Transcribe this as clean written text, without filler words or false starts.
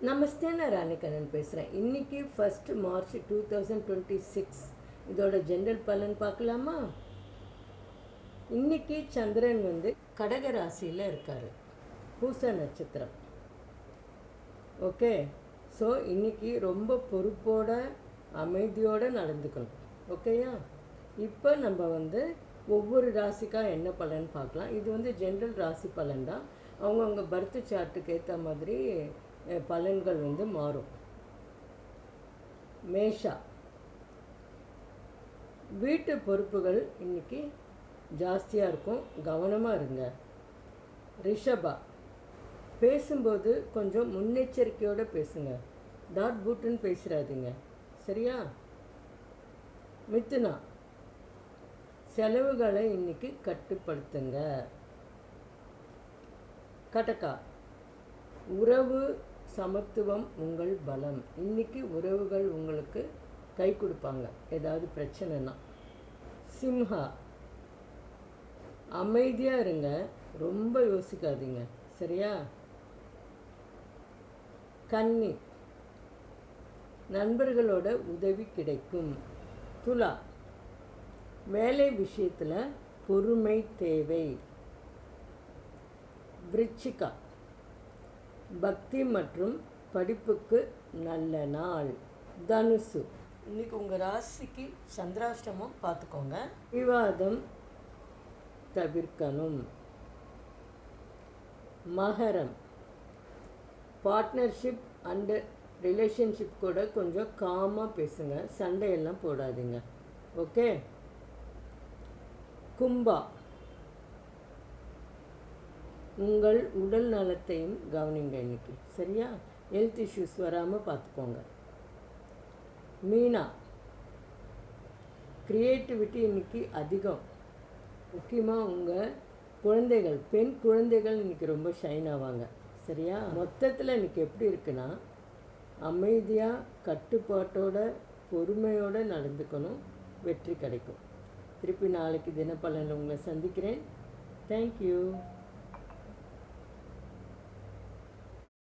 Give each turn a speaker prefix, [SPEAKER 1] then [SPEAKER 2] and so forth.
[SPEAKER 1] நமஸ்தே, நான் ராணிகண்ணன் பேசுகிறேன். இன்றைக்கி 1 மார்ச் 2026 இதோட ஜென்ரல் பலன் பார்க்கலாமா? இன்றைக்கி சந்திரன் கடக ராசியில் இருக்கார், பூச நட்சத்திரம். ஓகே, ஸோ இன்றைக்கி ரொம்ப பொறுப்போட அமைதியோடு நடந்துக்கணும். ஓகேயா? இப்போ நம்ம ஒவ்வொரு ராசிக்காக என்ன பலன் பார்க்கலாம். இது ஜென்ரல் ராசி பலன் தான். அவங்கவுங்க பர்த் சார்ட்டுக்கு ஏற்ற மாதிரி பலன்கள் மாறும். மேஷா, வீட்டு பொறுப்புகள் இன்றைக்கி ஜாஸ்தியாக இருக்கும், கவனமாக இருங்க. ரிஷபா, பேசும்போது கொஞ்சம் முன்னெச்சரிக்கையோடு பேசுங்க, டாட் பூட்டுன்னு பேசுகிறாதீங்க, சரியா? மிதுனா, செலவுகளை இன்றைக்கி கட்டுப்படுத்துங்க. கடகா, உறவு சமத்துவம் உங்கள் பலம். இன்றைக்கி உறவுகள் உங்களுக்கு கை கொடுப்பாங்க ஏதாவது பிரச்சனைனா. சிம்ஹா, அமைதியாக இருங்க, ரொம்ப யோசிக்காதீங்க, சரியா? கன்னி, நண்பர்களோட உதவி கிடைக்கும். துலா, வேலை விஷயத்தில் பொறுமை தேவை. விருச்சிகா, பக்தி மற்றும் படிப்புக்கு நல்ல நாள். தனுசு, இன்றைக்கி உங்கள் ராசிக்கு சந்திராஷ்டமம் பார்த்துக்கோங்க, விவாதம் தவிர்க்கணும். மகரம், பார்ட்னர்ஷிப் அண்டு ரிலேஷன்ஷிப் கூட கொஞ்சம் காமாக பேசுங்க, சண்டையெல்லாம் போடாதீங்க. ஓகே. கும்பா, உங்கள் உடல் நலத்தையும் கவனிங்க இன்றைக்கி, சரியா? ஹெல்த் இஷ்யூஸ் வராமல் பார்த்துக்கோங்க. மீனா, க்ரியேட்டிவிட்டி இன்றைக்கி அதிகம், முக்கியமாக உங்கள் குழந்தைகள், பெண் குழந்தைகள் இன்றைக்கி ரொம்ப ஷைன் ஆவாங்க, சரியா? மொத்தத்தில் இன்றைக்கி எப்படி இருக்குன்னா, அமைதியாக கட்டுப்பாட்டோட பொறுமையோடு நடந்துக்கணும், வெற்றி கிடைக்கும். திருப்பி நாளைக்கு தினப்பலனில் உங்களை சந்திக்கிறேன். தேங்க்யூ.